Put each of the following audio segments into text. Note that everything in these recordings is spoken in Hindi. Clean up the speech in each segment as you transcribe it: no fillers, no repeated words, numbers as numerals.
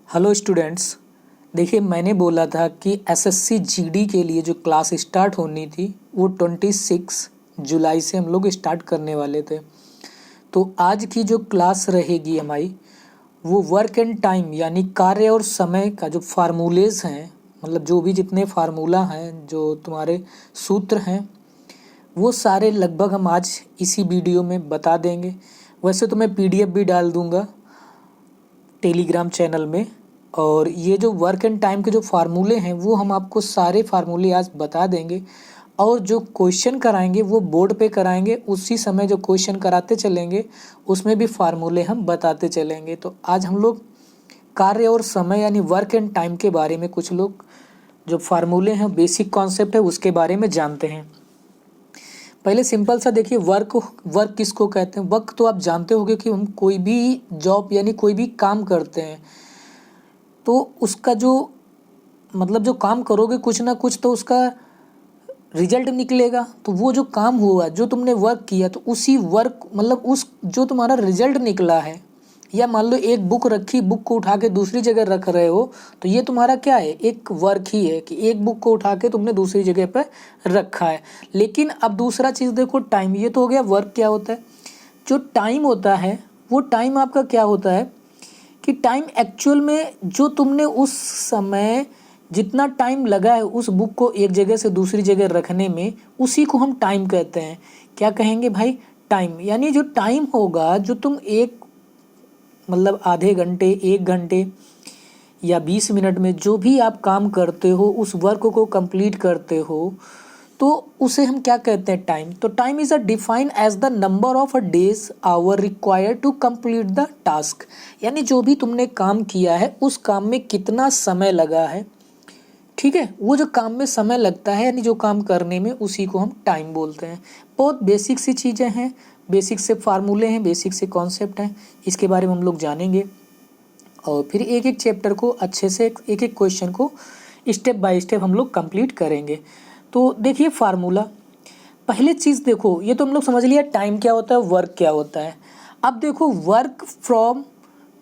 Hello students. देखिए, मैंने बोला था कि एसएससी जीडी के लिए जो क्लास स्टार्ट होनी थी वो 26 जुलाई से हम लोग स्टार्ट करने वाले थे। तो आज की जो क्लास रहेगी हमारी वो वर्क एंड टाइम यानी कार्य और समय का जो फार्मूलेज हैं, मतलब जो भी जितने फार्मूला हैं, जो तुम्हारे सूत्र हैं, वो सारे लगभग हम आज इसी वीडियो में बता देंगे। वैसे तो मैं पीडीएफ भी डाल दूंगा टेलीग्राम चैनल में। और ये जो वर्क एंड टाइम के जो फार्मूले हैं वो हम आपको सारे फार्मूले आज बता देंगे। और जो क्वेश्चन कराएंगे वो बोर्ड पे कराएंगे, उसी समय जो क्वेश्चन कराते चलेंगे उसमें भी फार्मूले हम बताते चलेंगे। तो आज हम लोग कार्य और समय यानी वर्क एंड टाइम के बारे में कुछ लोग जो फार्मूले हैं, बेसिक कॉन्सेप्ट है, उसके बारे में जानते हैं। पहले सिंपल सा देखिए, वर्क किसको कहते हैं। वर्क तो आप जानते होंगे कि हम कोई भी जॉब यानी कोई भी काम करते हैं तो उसका जो मतलब जो काम करोगे कुछ ना कुछ तो उसका रिजल्ट निकलेगा। तो वो जो काम हुआ, जो तुमने वर्क किया, तो उसी वर्क मतलब उस जो तुम्हारा रिजल्ट निकला है, या मान लो एक बुक रखी, बुक को उठा के दूसरी जगह रख रहे हो, तो ये तुम्हारा क्या है, एक वर्क ही है कि एक बुक को उठा के तुमने दूसरी जगह पर रखा है। लेकिन अब दूसरा चीज़ देखो, टाइम। ये तो हो गया वर्क। क्या होता है जो टाइम होता है, वो टाइम आपका क्या होता है कि टाइम एक्चुअल में जो तुमने उस समय जितना टाइम लगा है उस बुक को एक जगह से दूसरी जगह रखने में, उसी को हम टाइम कहते हैं। क्या कहेंगे भाई? टाइम। यानी जो टाइम होगा, जो तुम एक मतलब आधे घंटे, 1 घंटे या 20 मिनट में जो भी आप काम करते हो, उस वर्क को कंप्लीट करते हो, तो उसे हम क्या कहते हैं? टाइम। तो time is a define as the number of a days hour required to complete the task. यानी जो भी तुमने काम किया है उस काम में कितना समय लगा है, ठीक है, वो जो काम में समय लगता है यानी जो काम करने में, उसी को हम टाइम बोलते हैं। बहुत बेसिक सी चीज़ें हैं, बेसिक से फार्मूले हैं, बेसिक से कॉन्सेप्ट हैं, इसके बारे में हम लोग जानेंगे। और फिर एक एक चैप्टर को अच्छे से, एक एक क्वेश्चन को स्टेप बाय स्टेप हम लोग कंप्लीट करेंगे। तो देखिए फार्मूला, पहले चीज़ देखो, ये तो हम लोग समझ लिया टाइम क्या होता है, वर्क क्या होता है। अब देखो, वर्क फ्रॉम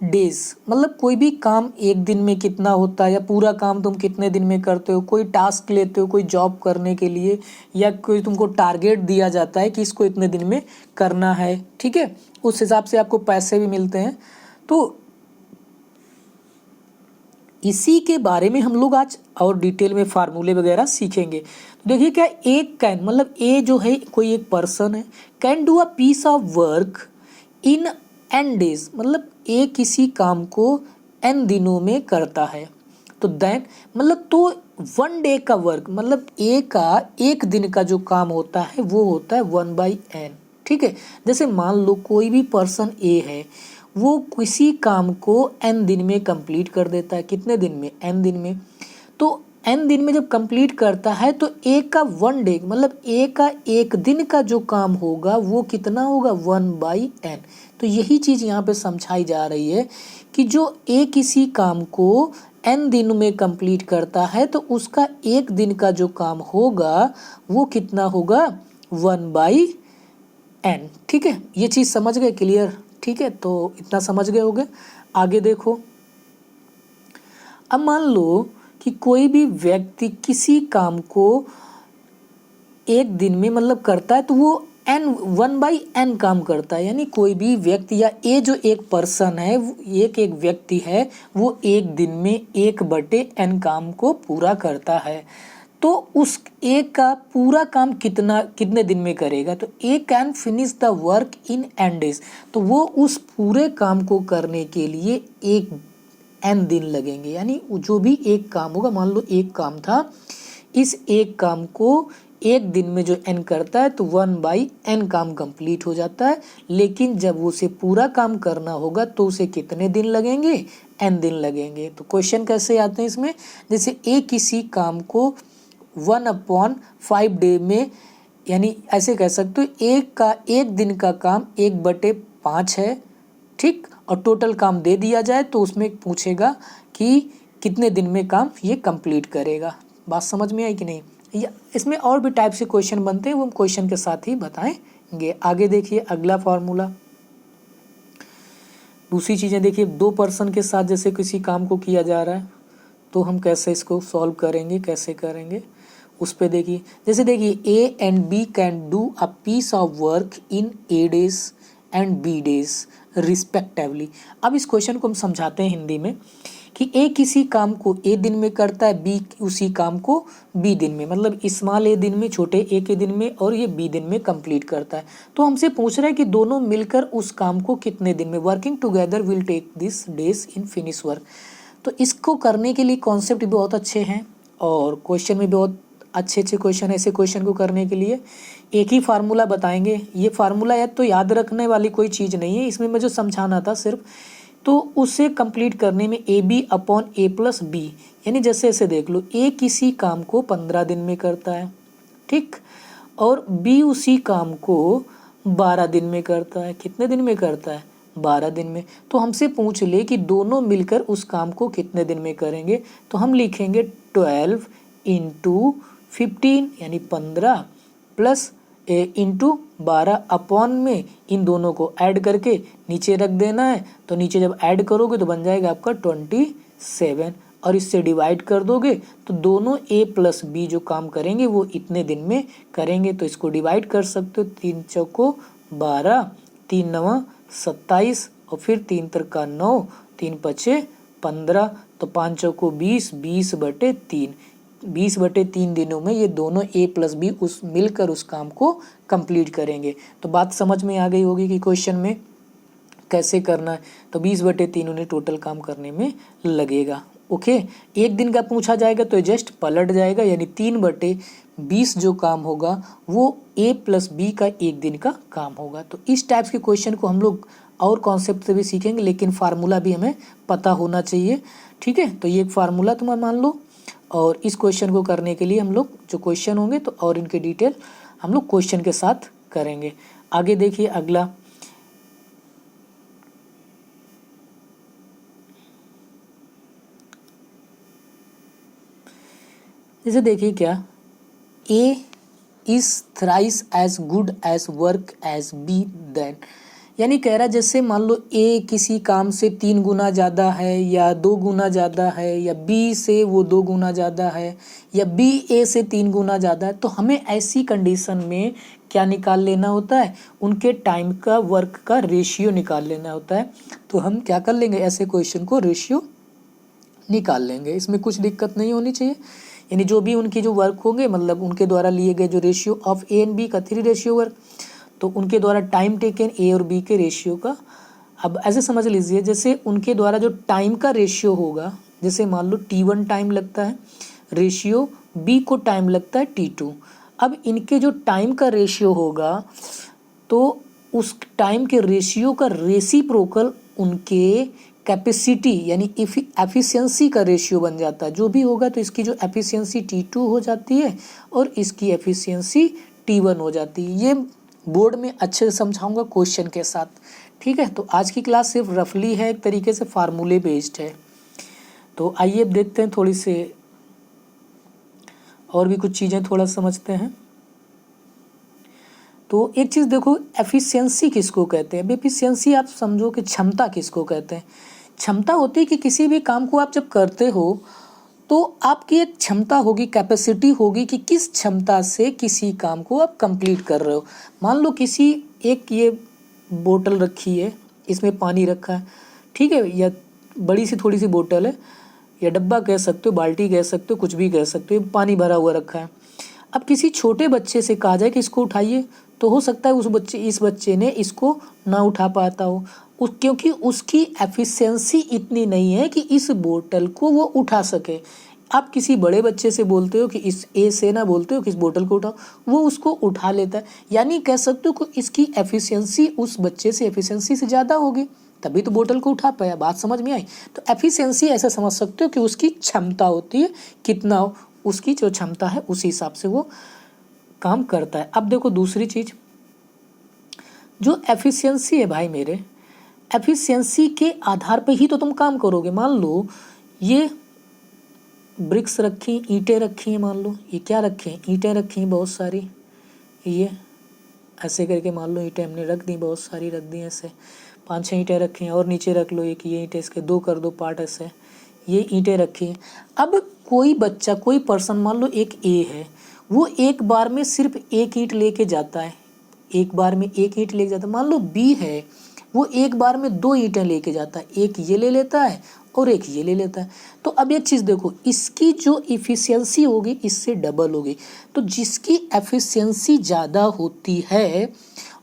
डेज मतलब कोई भी काम एक दिन में कितना होता है, या पूरा काम तुम कितने दिन में करते हो। कोई टास्क लेते हो कोई जॉब करने के लिए, या कोई तुमको टारगेट दिया जाता है कि इसको इतने दिन में करना है, ठीक है, उस हिसाब से आपको पैसे भी मिलते हैं। तो इसी के बारे में हम लोग आज और डिटेल में फार्मूले वगैरह सीखेंगे। तो देखिए, क्या एक कैन मतलब ए जो है कोई एक पर्सन है, can do a piece of work in N days, मतलब ए किसी काम को एन दिनों में करता है। तो देन मतलब तो 1 डे का वर्क मतलब ए का एक दिन का जो काम होता है वो होता है 1/n, ठीक है। जैसे मान लो कोई भी पर्सन ए है, वो किसी काम को n दिन में कंप्लीट कर देता है। कितने दिन में? n दिन में। तो n दिन में जब कंप्लीट करता है तो ए का 1 डे मतलब ए का एक दिन का जो काम होगा वो कितना होगा? 1/n। तो यही चीज़ यहाँ पे समझाई जा रही है कि जो ए किसी काम को n दिन में कंप्लीट करता है तो उसका एक दिन का जो काम होगा वो कितना होगा? 1/n, ठीक है। ये चीज़ समझ गए? क्लियर? ठीक है, तो इतना समझ गए होगे। आगे देखो, अब मान लो कि कोई भी व्यक्ति किसी काम को एक दिन में मतलब करता है, तो वो n 1/n काम करता है। यानी कोई भी व्यक्ति या ए जो एक पर्सन है, एक व्यक्ति है, वो एक दिन में 1/n काम को पूरा करता है। तो उस एक का पूरा काम कितने दिन में करेगा? तो A can finish the work in N days. तो वो उस पूरे काम को करने के लिए एक एन दिन लगेंगे। यानी जो भी एक काम होगा, मान लो एक काम था, इस एक काम को एक दिन में जो एन करता है तो 1/n काम कंप्लीट हो जाता है। लेकिन जब उसे पूरा काम करना होगा तो उसे कितने दिन लगेंगे? n दिन लगेंगे। तो क्वेश्चन कैसे आते हैं इसमें? जैसे ए किसी काम को 1/5 डे में, यानी ऐसे कह सकते हो एक का एक दिन का काम 1/5 है, ठीक, और टोटल काम दे दिया जाए तो उसमें पूछेगा कि कितने दिन में काम ये कंप्लीट करेगा। बात समझ में आई कि नहीं? या इसमें और भी टाइप से क्वेश्चन बनते हैं, वो हम क्वेश्चन के साथ ही बताएंगे। आगे देखिए अगला फार्मूला, दूसरी चीज़ें देखिए, 2 पर्सन के साथ जैसे किसी काम को किया जा रहा है तो हम कैसे इसको सॉल्व करेंगे, कैसे करेंगे उस पे देखिए। जैसे देखिए, A and B can do a piece of work in A days and B days respectively. अब इस क्वेश्चन को हम समझाते हैं हिंदी में कि ए किसी काम को ए दिन में करता है, बी उसी काम को बी दिन में, मतलब स्मॉल ए दिन में, छोटे ए के दिन में, और ये बी दिन में कंप्लीट करता है। तो हमसे पूछ रहा है कि दोनों मिलकर उस काम को कितने दिन में, working together will take this days in finish work. तो इसको करने के लिए कॉन्सेप्ट भी बहुत अच्छे हैं और क्वेश्चन भी बहुत अच्छे अच्छे क्वेश्चन। ऐसे क्वेश्चन को करने के लिए एक ही फार्मूला बताएंगे। ये फार्मूला या तो याद रखने वाली कोई चीज़ नहीं है, इसमें मुझे समझाना था सिर्फ। तो उसे कंप्लीट करने में A B upon A plus B, यानी जैसे ऐसे देख लो, ए किसी काम को 15 दिन में करता है, ठीक, और बी उसी काम को 12 दिन में करता है। कितने दिन में करता है? 12 दिन में। तो हमसे पूछ ले कि दोनों मिलकर उस काम को कितने दिन में करेंगे, तो हम लिखेंगे 12 इंटू 15 यानी 15 प्लस इंटू 12 अपॉन में इन दोनों को ऐड करके नीचे रख देना है। तो नीचे जब ऐड करोगे तो बन जाएगा आपका 27, और इससे डिवाइड कर दोगे तो दोनों ए प्लस बी जो काम करेंगे वो इतने दिन में करेंगे। तो इसको डिवाइड कर सकते हो, 3 चौको 12, 3 नवा 27, और फिर 3 त्रिका 9, 3 पचे 15, तो 5 चौको 20, 20/3, 20/3 दिनों में ये दोनों ए प्लस बी उस मिलकर उस काम को कंप्लीट करेंगे। तो बात समझ में आ गई होगी कि क्वेश्चन में कैसे करना है। तो 20/3 उन्हें टोटल काम करने में लगेगा। ओके, एक दिन का पूछा जाएगा तो जस्ट पलट जाएगा, यानी 3/20 जो काम होगा वो ए प्लस बी का एक दिन का काम होगा। तो इस टाइप्स के क्वेश्चन को हम लोग और कॉन्सेप्ट से भी सीखेंगे, लेकिन फार्मूला भी हमें पता होना चाहिए, ठीक है। तो ये एक फार्मूला तुम मान लो, और इस क्वेश्चन को करने के लिए हम लोग जो क्वेश्चन होंगे तो और इनके डिटेल हम लोग क्वेश्चन के साथ करेंगे। आगे देखिए अगला, जैसे देखिए क्या, A is thrice as good as work as B then, यानी कह रहा जैसे मान लो ए किसी काम से 3 गुना ज़्यादा है या 2 गुना ज़्यादा है, या बी से वो 2 गुना ज़्यादा है, या बी ए से 3 गुना ज़्यादा है, तो हमें ऐसी कंडीशन में क्या निकाल लेना होता है, उनके टाइम का वर्क का रेशियो निकाल लेना होता है। तो हम क्या कर लेंगे, ऐसे क्वेश्चन को रेशियो निकाल लेंगे, इसमें कुछ दिक्कत नहीं होनी चाहिए। यानी जो भी उनकी जो वर्क होंगे, मतलब उनके द्वारा लिए गए जो ratio of A and B का 3 रेशियो वर्क, तो उनके द्वारा टाइम टेकन ए और बी के रेशियो का। अब ऐसे समझ लीजिए, जैसे उनके द्वारा जो टाइम का रेशियो होगा, जैसे मान लो T1 टाइम लगता है, रेशियो बी को टाइम लगता है T2। अब इनके जो टाइम का रेशियो होगा तो उस टाइम के रेशियो का रेसिप्रोकल उनके कैपेसिटी यानी एफिशिएंसी का रेशियो बन जाता है। जो भी होगा तो इसकी जो एफिशिएंसी T2 हो जाती है और इसकी एफिशिएंसी T1 हो जाती है। ये बोर्ड में अच्छे से समझाऊंगा क्वेश्चन के साथ, ठीक है। तो आज की क्लास सिर्फ रफली है, एक तरीके से फार्मूले बेस्ड है। तो आइए अब देखते हैं, थोड़ी से और भी कुछ चीज़ें थोड़ा समझते हैं। तो एक चीज़ देखो, एफिशिएंसी किसको कहते हैं। एफिशिएंसी आप समझो कि क्षमता किसको कहते हैं। क्षमता होती है कि किसी भी काम को आप जब करते हो तो आपकी एक क्षमता होगी, कैपेसिटी होगी कि किस क्षमता से किसी काम को आप कंप्लीट कर रहे हो। मान लो किसी एक ये बोतल रखी है, इसमें पानी रखा है, ठीक है, या बड़ी सी थोड़ी सी बोतल है, या डब्बा कह सकते हो, बाल्टी कह सकते हो, कुछ भी कह सकते हो, पानी भरा हुआ रखा है। अब किसी छोटे बच्चे से कहा जाए कि इसको उठाइए, तो हो सकता है इस बच्चे ने इसको ना उठा पाता हो, क्योंकि उसकी एफिशिएंसी इतनी नहीं है कि इस बोतल को वो उठा सके। आप किसी बड़े बच्चे से बोलते हो कि इस ए से ना बोलते हो कि इस बोतल को उठाओ, वो उसको उठा लेता है। यानी कह सकते हो कि इसकी एफिशिएंसी उस बच्चे से एफिशिएंसी से ज़्यादा होगी, तभी तो बोतल को उठा पाया। बात समझ में आई। तो एफिशिएंसी ऐसा समझ सकते हो कि उसकी क्षमता होती है, कितना उसकी जो क्षमता है उसी हिसाब से वो काम करता है। अब देखो दूसरी चीज़, जो एफिशिएंसी है भाई मेरे, एफिशिएंसी के आधार पे ही तो तुम काम करोगे। मान लो ये ब्रिक्स रखी, ईंटें रखी हैं, मान लो ये क्या रखे हैं, ईंटें रखी हैं बहुत सारी, ये ऐसे करके मान लो ईंटें हमने रख दी, बहुत सारी रख दी ऐसे। 5-6 ईंटें रखी हैं और नीचे रख लो एक, ये ईंटें इसके 2 कर दो पार्ट ऐसे, ये ईंटें रखी हैं। अब कोई बच्चा, कोई पर्सन, मान लो एक ए है, वो एक बार में सिर्फ एक ईंट लेके जाता है, एक बार में एक ईंट लेके जाता है। मान लो बी है, वो एक बार में 2 ईंटें लेके जाता है, एक ये ले लेता है और एक ये ले लेता है। तो अब एक चीज़ देखो, इसकी जो इफ़िशियंसी होगी इससे डबल होगी। तो जिसकी एफिशिएंसी ज़्यादा होती है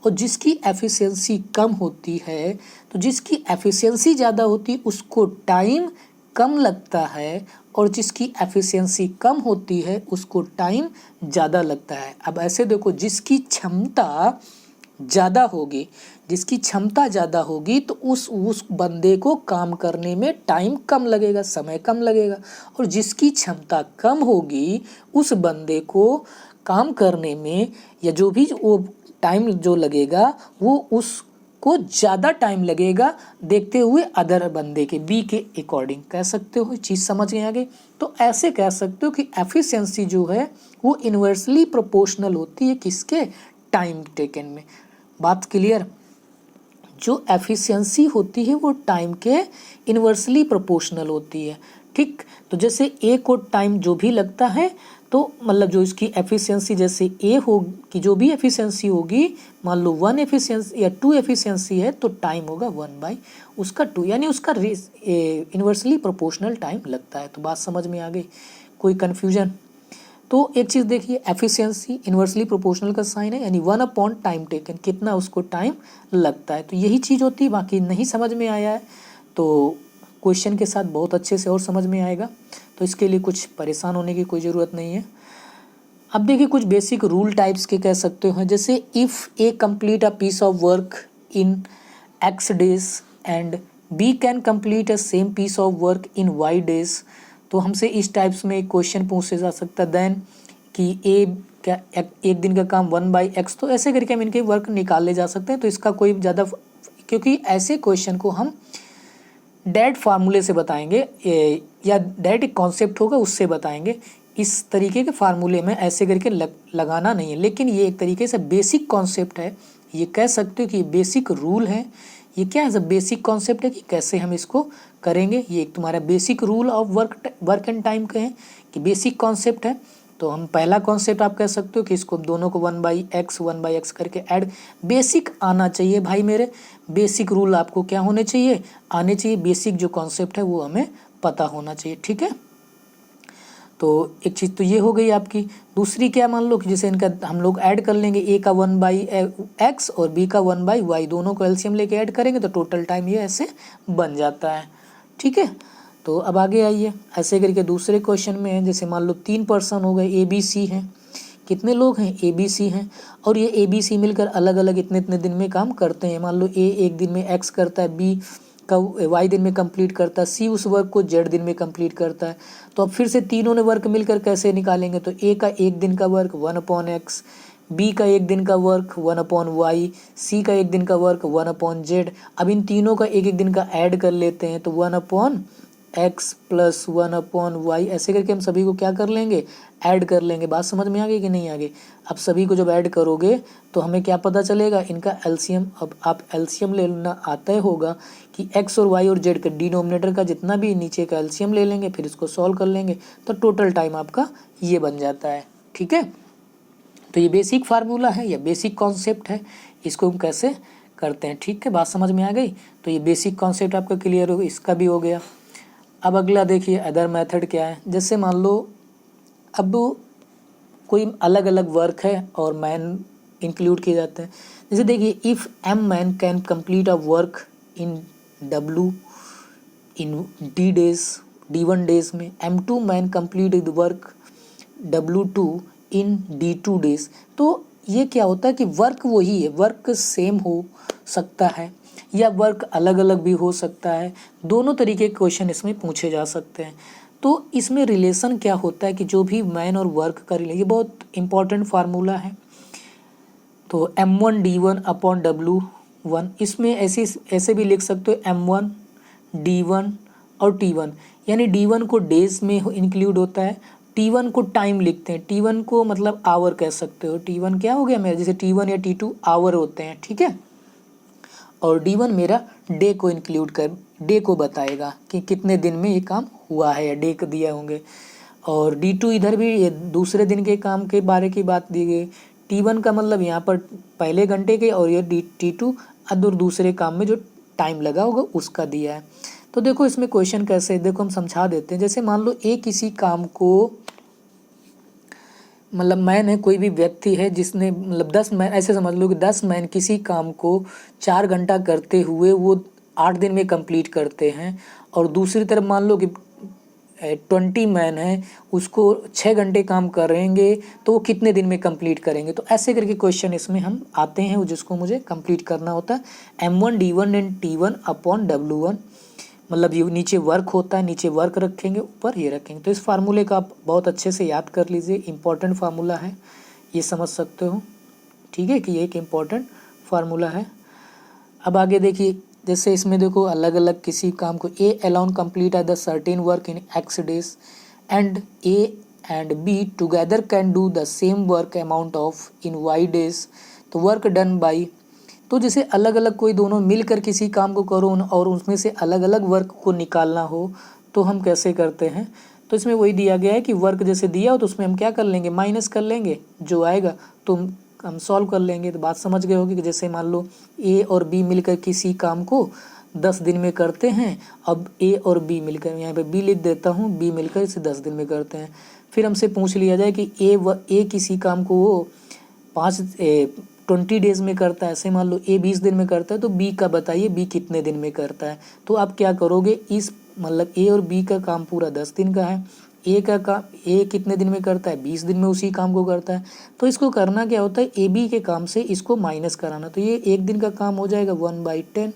और जिसकी एफिशिएंसी कम होती है, तो जिसकी एफिशिएंसी ज़्यादा होती है उसको टाइम कम लगता है और जिसकी एफिशिएंसी कम होती है उसको टाइम ज़्यादा लगता है। अब ऐसे देखो, जिसकी क्षमता ज़्यादा होगी, जिसकी क्षमता ज़्यादा होगी तो उस बंदे को काम करने में टाइम कम लगेगा, समय कम लगेगा। और जिसकी क्षमता कम होगी उस बंदे को काम करने में या जो भी वो टाइम जो लगेगा वो उसको ज़्यादा टाइम लगेगा, देखते हुए अदर बंदे के बी के अकॉर्डिंग। कह सकते हो, चीज़ समझ गए आगे? तो ऐसे कह सकते हो कि एफिशिएंसी जो है वो इन्वर्सली प्रोपोर्शनल होती है किसके? टाइम टेकन में। बात क्लियर? जो एफिशिएंसी होती है वो टाइम के इन्वर्सली प्रोपोर्शनल होती है। ठीक, तो जैसे ए को टाइम जो भी लगता है, तो मतलब जो इसकी एफिशिएंसी, जैसे ए हो कि जो भी एफिशिएंसी होगी, मान लो 1 एफिशिएंसी या 2 एफिशिएंसी है तो टाइम होगा 1/, उसका 2, यानी उसका इन्वर्सली प्रोपोर्शनल टाइम लगता है। तो बात समझ में आ गई? कोई कन्फ्यूजन? तो एक चीज़ देखिए, एफिशिएंसी इन्वर्सली प्रोपोर्शनल का साइन है, यानी 1/, टाइम टेकन, कितना उसको टाइम लगता है। तो यही चीज़ होती है। बाकी नहीं समझ में आया है तो क्वेश्चन के साथ बहुत अच्छे से और समझ में आएगा, तो इसके लिए कुछ परेशान होने की कोई ज़रूरत नहीं है। अब देखिए, कुछ बेसिक रूल टाइप्स के कह सकते हो, जैसे if A complete a piece of work in x days and B can complete a same piece of work in y days, तो हमसे इस टाइप्स में एक क्वेश्चन पूछा जा सकता है देन कि ए क्या एक दिन का काम 1/x, तो ऐसे करके हम इनके वर्क निकाले जा सकते हैं। तो इसका कोई ज़्यादा, क्योंकि ऐसे क्वेश्चन को हम डायरेक्ट फार्मूले से बताएंगे या डायरेक्ट एक कॉन्सेप्ट होगा उससे बताएंगे। इस तरीके के फार्मूले में ऐसे करके लगाना नहीं है, लेकिन ये एक तरीके से बेसिक कॉन्सेप्ट है। ये कह सकते हो कि बेसिक रूल है। ये क्या है? बेसिक कॉन्सेप्ट है कि कैसे हम इसको करेंगे। ये एक तुम्हारा basic rule of work and time का है कि बेसिक कॉन्सेप्ट है। तो हम पहला कॉन्सेप्ट आप कह सकते हो कि इसको दोनों को 1/x करके ऐड, बेसिक आना चाहिए भाई मेरे। बेसिक रूल आपको क्या होने चाहिए? आने चाहिए। बेसिक जो कॉन्सेप्ट है वो हमें पता होना चाहिए। ठीक है, तो एक चीज़ तो ये हो गई आपकी। दूसरी क्या, मान लो कि जैसे इनका हम लोग ऐड कर लेंगे, ए का 1/x और बी का 1/y, दोनों को एलसीएम लेके ऐड करेंगे तो टोटल टाइम ये ऐसे बन जाता है। ठीक है, तो अब आगे आइए। ऐसे करके दूसरे क्वेश्चन में है, जैसे मान लो 3 पर्सन हो गए, ए बी सी हैं। कितने लोग हैं? ए बी सी हैं, और ये ए बी सी मिलकर अलग अलग इतने इतने दिन में काम करते हैं। मान लो ए एक दिन में एक्स करता है, बी का वाई दिन में कंप्लीट करता है, सी उस वर्क को जेड दिन में कंप्लीट करता है। तो अब फिर से तीनों ने वर्क मिलकर कैसे निकालेंगे? तो ए का एक दिन का वर्क 1/x, बी का एक दिन का वर्क 1/y, सी का एक दिन का वर्क 1/z। अब इन तीनों का एक एक दिन का ऐड कर लेते हैं, तो 1/x प्लस 1/y, ऐसे करके हम सभी को क्या कर लेंगे? ऐड कर लेंगे। बात समझ में आ गई कि नहीं आ गई? अब सभी को जब ऐड करोगे तो हमें क्या पता चलेगा? इनका एलसीएम। अब आप एलसीएम लेना आता ही होगा कि x और y और z का डिनोमिनेटर का जितना भी नीचे का एलसीएम ले लेंगे, फिर इसको सॉल्व कर लेंगे, तो टोटल टाइम आपका ये बन जाता है। ठीक है, तो ये बेसिक फार्मूला है या बेसिक कॉन्सेप्ट है, इसको हम कैसे करते हैं। ठीक है, बात समझ में आ गई? तो ये बेसिक कॉन्सेप्ट आपका क्लियर हो गया, इसका भी हो गया। अब अगला देखिए, अदर मेथड क्या है। जैसे मान लो अब कोई अलग अलग वर्क है और मैन इंक्लूड किए जाते हैं। जैसे देखिए, if m man can complete a work in w in d days, d1 days में, m2 man complete the work w2 in d2 days. तो ये क्या होता है कि वर्क वही है, वर्क सेम हो सकता है या वर्क अलग अलग भी हो सकता है। दोनों तरीके के क्वेश्चन इसमें पूछे जा सकते हैं। तो इसमें रिलेशन क्या होता है कि जो भी मैन और वर्क का रिलेशन, ये बहुत इंपॉर्टेंट फार्मूला है। तो m1 d1/w1, इसमें ऐसे भी लिख सकते हो m1 d1 और t1, यानी d1 को डेज में इंक्लूड होता है, t1 को टाइम लिखते हैं, t1 को मतलब आवर कह सकते हो। t1 क्या हो गया मेरा? जैसे t1 या t2 आवर होते हैं। ठीक है, और D1 मेरा डे को इंक्लूड कर डे को बताएगा कि कितने दिन में ये काम हुआ है या डे को दिए होंगे। और D2 इधर भी ये दूसरे दिन के काम के बारे की बात दी गई। T1 का मतलब यहाँ पर पहले घंटे के और ये T2 अदर दूसरे काम में जो टाइम लगा होगा उसका दिया है। तो देखो इसमें क्वेश्चन कैसे, देखो हम समझा देते हैं। जैसे मान लो ए किसी काम को, मतलब मैन है, कोई भी व्यक्ति है जिसने मतलब 10 मैन, ऐसे समझ लो कि 10 मैन किसी काम को 4 घंटा करते हुए वो 8 दिन में कंप्लीट करते हैं। और दूसरी तरफ मान लो कि 20 मैन है, उसको 6 घंटे काम करेंगे तो वो कितने दिन में कंप्लीट करेंगे। तो ऐसे करके क्वेश्चन इसमें हम आते हैं जिसको मुझे कंप्लीट करना होता है। M1 D1 and T1 upon W1, मतलब ये नीचे वर्क होता है, नीचे वर्क रखेंगे, ऊपर ये रखेंगे। तो इस फार्मूले का आप बहुत अच्छे से याद कर लीजिए, इंपॉर्टेंट फार्मूला है, ये समझ सकते हो, ठीक है, कि ये एक इम्पॉर्टेंट फार्मूला है। अब आगे देखिए, जैसे इसमें देखो अलग अलग किसी काम को A alone complete the certain work in X days and A and be together can do the same work amount of in Y days. तो वर्क डन बाई, तो जैसे अलग अलग कोई दोनों मिलकर किसी काम को करो और उसमें से अलग अलग वर्क को निकालना हो तो हम कैसे करते हैं। तो इसमें वही दिया गया है कि वर्क जैसे दिया हो तो उसमें हम क्या कर लेंगे, माइनस कर लेंगे, जो आएगा तो हम सॉल्व कर लेंगे। तो बात समझ गए होगी कि जैसे मान लो ए और बी मिलकर किसी काम को 10 दिन में करते हैं। अब ए और बी मिलकर, यहाँ पे बी लिख देता हूँ, बी मिलकर इसे 10 दिन में करते हैं। फिर हमसे पूछ लिया जाए कि ए किसी काम को वो 20 डेज में करता है, ऐसे मान लो ए 20 दिन में करता है, तो बी का बताइए बी कितने दिन में करता है। तो आप क्या करोगे, इस मतलब ए और बी का काम पूरा 10 दिन का है, ए का काम ए कितने दिन में करता है, 20 दिन में उसी काम को करता है। तो इसको करना क्या होता है, ए बी के काम से इसको माइनस कराना। तो ये एक दिन का काम हो जाएगा 1/10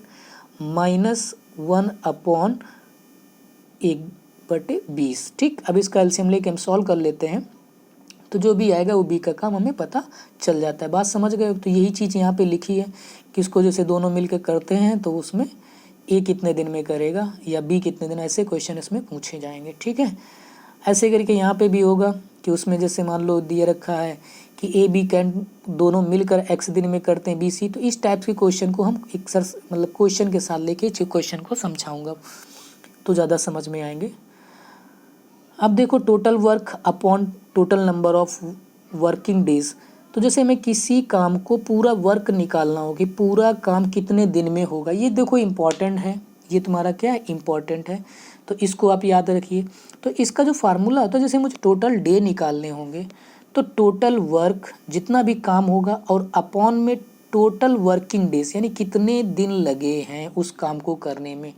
माइनस 1 अपॉन 1/20। ठीक, अब इसका एलसीएम लेके हम सॉल्व कर लेते हैं, तो जो भी आएगा वो बी का काम हमें पता चल जाता है। बात समझ गए। तो यही चीज़ यहाँ पे लिखी है कि इसको जैसे दोनों मिलकर करते हैं तो उसमें ए कितने दिन में करेगा या बी कितने दिन, ऐसे क्वेश्चन इसमें पूछे जाएंगे। ठीक है, ऐसे करके यहाँ पे भी होगा कि उसमें जैसे मान लो दिए रखा है कि ए बी कैन दोनों मिलकर X दिन में करते हैं BC। तो इस टाइप के क्वेश्चन को हम एक मतलब क्वेश्चन के साथ लेके क्वेश्चन को समझाऊंगा तो ज़्यादा समझ में आएंगे। अब देखो total work upon total number of working days. तो जैसे हमें किसी काम को पूरा वर्क निकालना हो कि पूरा काम कितने दिन में होगा, ये देखो इम्पॉर्टेंट है, ये तुम्हारा क्या है, इम्पॉर्टेंट है। तो इसको आप याद रखिए। तो इसका जो फार्मूला होता है, जैसे मुझे टोटल डे निकालने होंगे तो टोटल वर्क जितना भी काम होगा और अपॉन में टोटल वर्किंग डेज, यानी कितने दिन लगे हैं उस काम को करने में,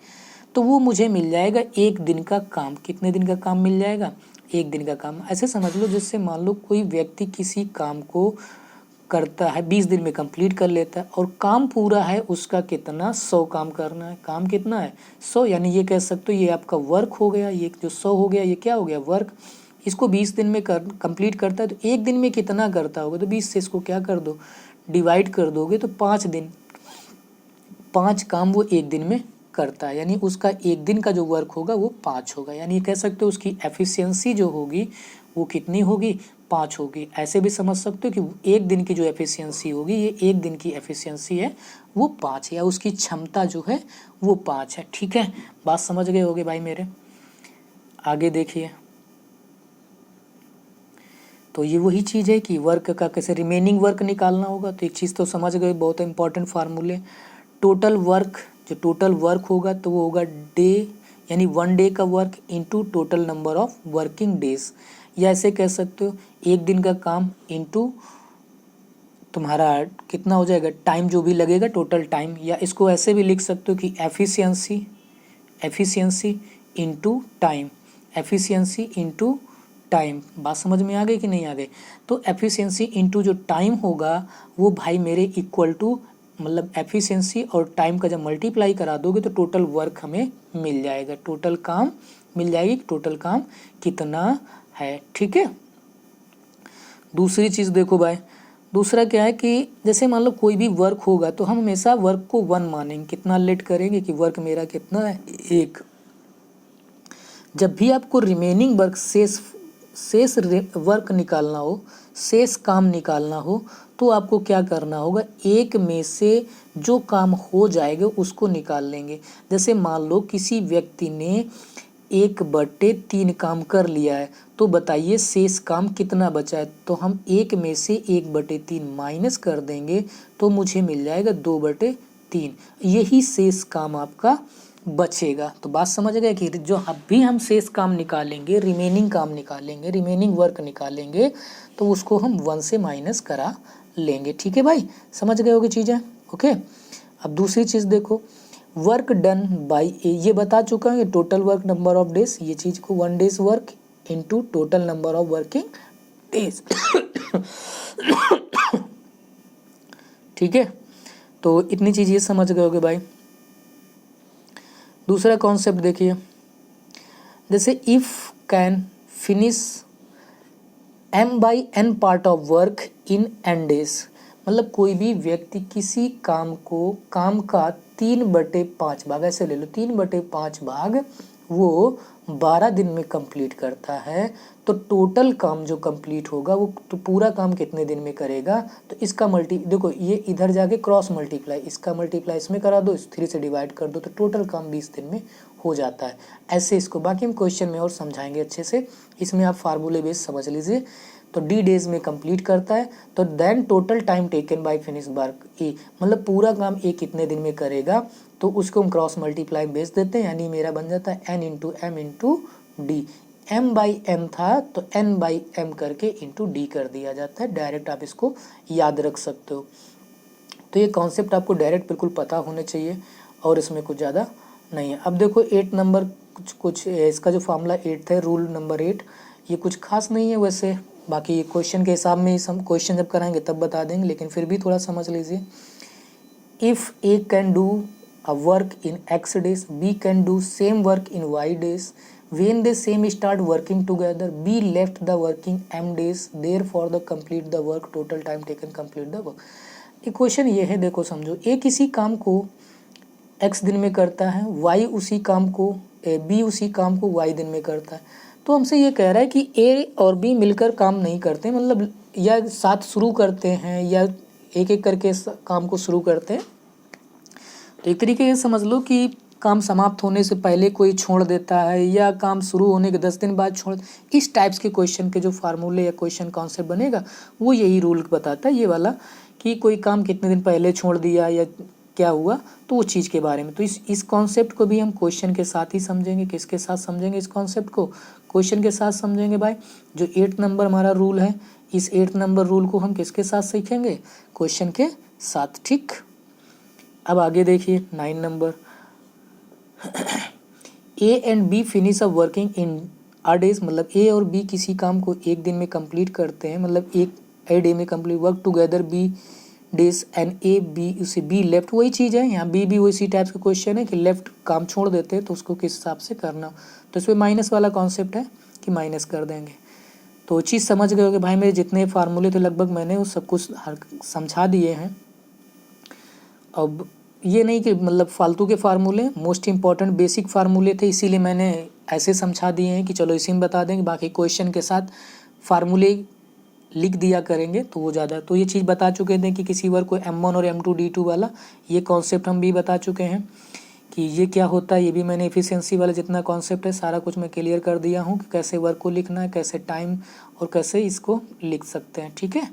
तो वो मुझे मिल जाएगा एक दिन का काम। कितने दिन का काम मिल जाएगा, एक दिन का काम। ऐसे समझ लो जैसे मान लो कोई व्यक्ति किसी काम को करता है 20 दिन में कंप्लीट कर लेता है और काम पूरा है उसका कितना, 100 काम करना है। काम कितना है, 100, यानी ये कह सकते हो ये आपका वर्क हो गया, ये जो 100 हो गया ये क्या हो गया, वर्क। इसको 20 दिन में कंप्लीट करता है तो एक दिन में कितना करता होगा, तो 20 से इसको क्या कर दो, डिवाइड कर दोगे तो 5 दिन, 5 काम वो एक दिन में करता है, यानी उसका एक दिन का जो वर्क होगा वो 5 होगा। यानी कह सकते हो उसकी एफिशिएंसी जो होगी वो कितनी होगी, 5 होगी। ऐसे भी समझ सकते हो कि एक दिन की जो एफिशिएंसी होगी, ये एक दिन की एफिशिएंसी है वो 5 है, या उसकी क्षमता जो है वो 5 है। ठीक है, बात समझ गए होगे भाई मेरे। आगे देखिए, तो ये वही चीज़ है कि वर्क का कैसे रिमेनिंग वर्क निकालना होगा। तो एक चीज़ तो समझ गए, बहुत इंपॉर्टेंट फार्मूले। टोटल वर्क, जो टोटल वर्क होगा तो वो होगा डे, यानी 1 डे का work into total number of working days, या ऐसे कह सकते हो एक दिन का काम इनटू तुम्हारा कितना हो जाएगा, टाइम जो भी लगेगा टोटल टाइम। या इसको ऐसे भी लिख सकते हो कि efficiency into time, efficiency into time. बात समझ में आ गई कि नहीं आ गई। तो एफिशिएंसी इनटू जो टाइम होगा वो भाई मेरे इक्वल टू, मतलब एफिशिएंसी और टाइम का जब मल्टीप्लाई करा दोगे तो टोटल वर्क हमें मिल जाएगा, टोटल काम मिल जाएगी, टोटल काम कितना है। ठीक है, दूसरी चीज़ देखो भाई, दूसरा क्या है कि जैसे मान लो कोई भी वर्क होगा तो हम हमेशा वर्क को 1 मानेंगे। कितना लेट करेंगे कि वर्क मेरा कितना है, 1। जब भी आपको रिमेनिंग वर्क शेष वर्क निकालना हो, शेष काम निकालना हो, तो आपको क्या करना होगा, एक में से जो काम हो जाएगा उसको निकाल लेंगे। जैसे मान लो किसी व्यक्ति ने 1/3 काम कर लिया है, तो बताइए शेष काम कितना बचा है। तो हम 1 में से 1/3 माइनस कर देंगे तो मुझे मिल जाएगा 2/3। यही शेष काम आपका बचेगा। तो बात समझ गए कि जो अभी हम शेष काम निकालेंगे, रिमेनिंग काम निकालेंगे, रिमेनिंग वर्क निकालेंगे, तो उसको हम 1 से माइनस करा लेंगे। ठीक है भाई, समझ गए होगी चीज़ें। ओके, अब दूसरी चीज़ देखो, वर्क डन बाई ए, ये बता चुका है total work number of days, ये चीज़ को 1 days work into total number of working days. ठीक है, तो इतनी चीज़ ये समझ गए होगे भाई। दूसरा कॉन्सेप्ट देखिए, जैसे if can finish m/n part of work in n days, मतलब कोई भी व्यक्ति किसी काम का 3/5 भाग, ऐसे ले लो 3/5 भाग वो 12 दिन में कंप्लीट करता है, तो टोटल काम जो कंप्लीट होगा वो तो पूरा काम कितने दिन में करेगा। तो इसका देखो ये इधर जाके क्रॉस मल्टीप्लाई, इसका मल्टीप्लाई इसमें करा दो, इस 3 से डिवाइड कर दो, तो टोटल काम 20 दिन में हो जाता है। ऐसे इसको बाकी हम क्वेश्चन में और समझाएंगे अच्छे से, इसमें आप फार्मूले बेस समझ लीजिए। तो d डेज में कंप्लीट करता है, तो then total time taken by finish work A, मतलब पूरा काम ए कितने दिन में करेगा, तो उसको हम क्रॉस मल्टीप्लाई बेस देते हैं, यानी मेरा बन जाता है n into M into D. m/m था तो n/m करके इंटू डी कर दिया जाता है। डायरेक्ट आप इसको याद रख सकते हो। तो ये कॉन्सेप्ट आपको डायरेक्ट बिल्कुल पता होने चाहिए और इसमें कुछ ज़्यादा नहीं है। अब देखो 8 नंबर कुछ इसका जो फार्मूला 8 है, रूल नंबर 8, ये कुछ खास नहीं है वैसे, बाकी ये क्वेश्चन के हिसाब में ही क्वेश्चन जब कराएंगे तब बता देंगे, लेकिन फिर भी थोड़ा समझ लीजिए। If A can do a work in x days, B can do same work in y days, when they same start working together, b left the working m days, therefore the complete the work, total time taken complete the work। Equation ये है, देखो समझो, ए किसी काम को x दिन में करता है, y उसी काम को b उसी काम को y दिन में करता है। तो हमसे ये कह रहा है कि ए और बी मिलकर काम नहीं करते, मतलब या साथ शुरू करते हैं या एक एक करके काम को शुरू करते हैं। तो एक तरीके से समझ लो कि काम समाप्त होने से पहले कोई छोड़ देता है या काम शुरू होने के 10 दिन बाद छोड़, इस टाइप्स के क्वेश्चन के जो फार्मूले या क्वेश्चन कॉन्सेप्ट बनेगा वो यही रूल बताता है, ये वाला, कि कोई काम कितने दिन पहले छोड़ दिया या क्या हुआ, तो वो चीज़ के बारे में। तो इस कॉन्सेप्ट को भी हम क्वेश्चन के साथ ही समझेंगे। किसके साथ समझेंगे इस कॉन्सेप्ट को? क्वेश्चन के साथ समझेंगे भाई। जो 8 नंबर हमारा रूल है, इस 8 नंबर रूल को हम किसके साथ सीखेंगे? क्वेश्चन के साथ। ठीक, अब आगे देखिए 9 number, A and B finish a working in a days, मतलब ए और बी किसी काम को एक दिन में कंप्लीट करते हैं, मतलब एक ए डे में complete, work together B days and A B, उसे बी लेफ्ट, वही चीज़ है यहाँ, बी भी वैसी टाइप का क्वेश्चन है कि लेफ्ट काम छोड़ देते हैं तो उसको किस हिसाब से करना। तो इसमें माइनस वाला कॉन्सेप्ट है कि माइनस कर देंगे। तो चीज़ समझ गए होगे भाई, मेरे जितने फार्मूले थे लगभग मैंने वो सब कुछ समझा दिए हैं। अब ये नहीं कि मतलब फालतू के फार्मूले, मोस्ट इंपॉर्टेंट बेसिक फार्मूले थे, इसीलिए मैंने ऐसे समझा दिए हैं कि चलो इसी में बता देंगे, बाकी क्वेश्चन के साथ फार्मूले लिख दिया करेंगे तो वो ज़्यादा। तो ये चीज़ बता चुके थे कि किसी वर्क को M1 और M2 D2 वाला, ये कॉन्सेप्ट हम भी बता चुके हैं कि ये क्या होता है, ये भी मैंने एफिशिएंसी वाला जितना कॉन्सेप्ट है सारा कुछ मैं क्लियर कर दिया हूँ कि कैसे वर्क को लिखना है, कैसे टाइम और कैसे इसको लिख सकते हैं। ठीक है,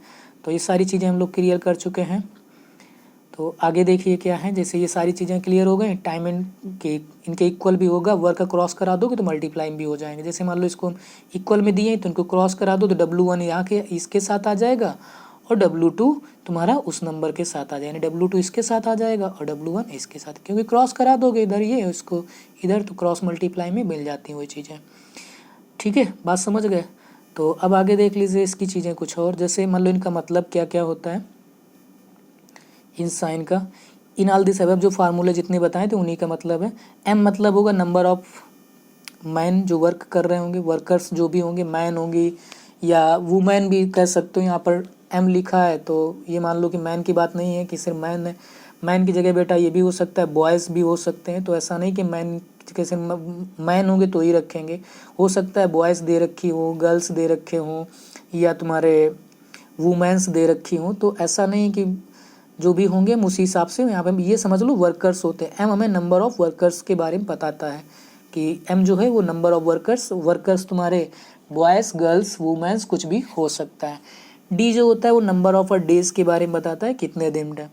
तो ये सारी चीज़ें हम लोग क्लियर कर चुके हैं। तो आगे देखिए क्या है, जैसे ये सारी चीज़ें क्लियर हो गई, टाइम एंड के इनके इक्वल भी होगा, वर्क का क्रॉस करा दोगे तो मल्टीप्लाइंग भी हो जाएंगे। जैसे मान लो इसको हम इक्वल में दिए तो इनको क्रॉस करा दो तो W1 यहाँ के इसके साथ आ जाएगा और W2 तुम्हारा उस नंबर के साथ आ जाएगा, यानी W2 इसके साथ आ जाएगा और W1 इसके साथ, क्योंकि क्रॉस करा दोगे इधर ये इसको इधर तो क्रॉस मल्टीप्लाई में मिल जाती हैं वही चीज़ें। ठीक है, बात समझ गए। तो अब आगे देख लीजिए इसकी चीज़ें कुछ और, जैसे मान लो इनका मतलब क्या क्या होता है इन साइन का, इन ऑल दिस अबव जो फार्मूले जितने बताए थे उन्हीं का मतलब है। M मतलब होगा नंबर ऑफ मैन जो वर्क कर रहे होंगे, वर्कर्स जो भी होंगे, मैन होंगी या वुमेन भी कह सकते हो, यहाँ पर M लिखा है तो ये मान लो कि मैन की बात नहीं है कि सिर्फ मैन है, मैन की जगह बेटा ये भी हो सकता है, बॉयज़ भी हो सकते हैं। तो ऐसा नहीं कि मैन क्लासिफिकेशन मैन होंगे तो ही रखेंगे, हो सकता है बॉयज़ दे रखी हो, गर्ल्स दे रखे हों, या तुम्हारे वुमेन्स दे रखी हों, तो ऐसा नहीं कि जो भी होंगे हम उसी हिसाब से यहाँ पे ये समझ लो वर्कर्स होते हैं। एम हमें नंबर ऑफ़ वर्कर्स के बारे में बताता है कि एम जो है वो नंबर ऑफ़ वर्कर्स तुम्हारे बॉयज़ गर्ल्स वुमेन्स कुछ भी हो सकता है। डी जो होता है वो नंबर ऑफ़ डेज़ के बारे में बताता है, कितने दिन है।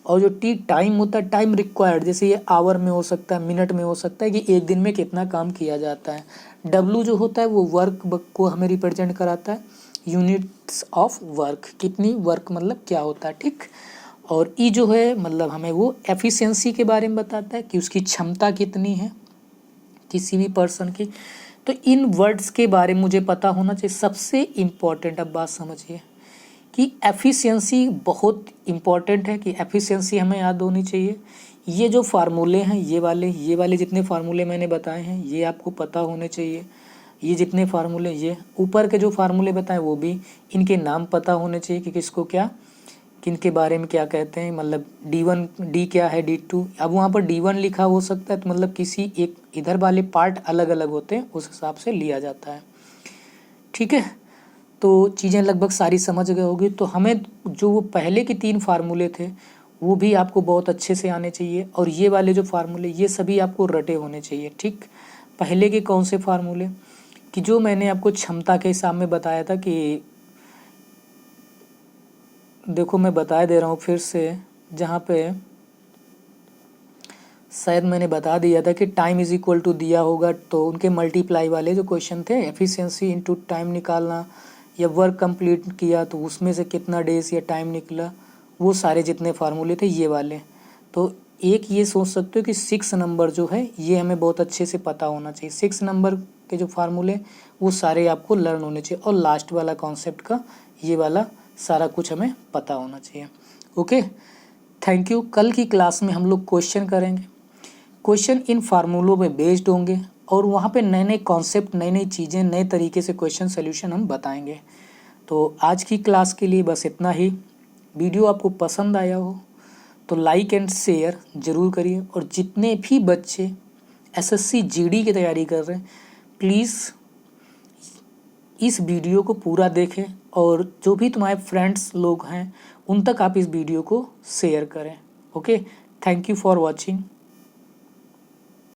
और जो टी टाइम होता है, टाइम रिक्वायर्ड, जैसे ये आवर में हो सकता है, मिनट में हो सकता है कि एक दिन में कितना काम किया जाता है। डब्लू जो होता है वो वर्क को हमें रिप्रेजेंट कराता है, यूनिट्स ऑफ वर्क, कितनी वर्क मतलब क्या होता है, ठीक। और ई जो है मतलब हमें वो एफिशिएंसी के बारे में बताता है कि उसकी क्षमता कितनी है किसी भी पर्सन की। तो इन वर्ड्स के बारे में मुझे पता होना चाहिए। सबसे इम्पॉर्टेंट अब बात समझिए कि एफिशिएंसी बहुत इम्पॉर्टेंट है, कि एफिशिएंसी हमें याद होनी चाहिए। ये जो फार्मूले हैं ये वाले जितने फार्मूले मैंने बताए हैं ये आपको पता होने चाहिए। ये जितने फार्मूले, ये ऊपर के जो फार्मूले बताए वो भी, इनके नाम पता होने चाहिए कि किसको क्या, किन के बारे में क्या कहते हैं। मतलब D1 डी क्या है, D2, अब वहाँ पर D1 लिखा हो सकता है तो मतलब किसी एक इधर वाले पार्ट अलग अलग होते हैं, उस हिसाब से लिया जाता है, ठीक है। तो चीज़ें लगभग सारी समझ गए होगी। तो हमें जो वो पहले के 3 फार्मूले थे वो भी आपको बहुत अच्छे से आने चाहिए, और ये वाले जो फार्मूले ये सभी आपको रटे होने चाहिए, ठीक। पहले के कौन से फार्मूले, कि जो मैंने आपको क्षमता के हिसाब में बताया था कि देखो मैं बता दे रहा हूँ फिर से, जहाँ पे शायद मैंने बता दिया था कि टाइम इज इक्वल टू दिया होगा तो उनके मल्टीप्लाई वाले जो क्वेश्चन थे, एफिशिएंसी इनटू टाइम निकालना, या वर्क कंप्लीट किया तो उसमें से कितना डेज या टाइम निकला, वो सारे जितने फार्मूले थे ये वाले। तो एक ये सोच सकते हो कि 6 नंबर जो है ये हमें बहुत अच्छे से पता होना चाहिए। 6 नंबर के जो फार्मूले वो सारे आपको लर्न होने चाहिए, और लास्ट वाला कॉन्सेप्ट का ये वाला सारा कुछ हमें पता होना चाहिए। Okay, thank you. कल की क्लास में हम लोग क्वेश्चन करेंगे। क्वेश्चन इन फार्मूलों में बेस्ड होंगे, और वहाँ पे नए नए कॉन्सेप्ट, नई नई चीज़ें, नए तरीके से क्वेश्चन सोल्यूशन हम बताएंगे। तो आज की क्लास के लिए बस इतना ही। वीडियो आपको पसंद आया हो तो लाइक एंड शेयर ज़रूर करिए, और जितने भी बच्चे एसएससी जीडी की तैयारी कर रहे हैं प्लीज़ इस वीडियो को पूरा देखें, और जो भी तुम्हारे फ्रेंड्स लोग हैं उन तक आप इस वीडियो को शेयर करें। Okay, thank you for watching.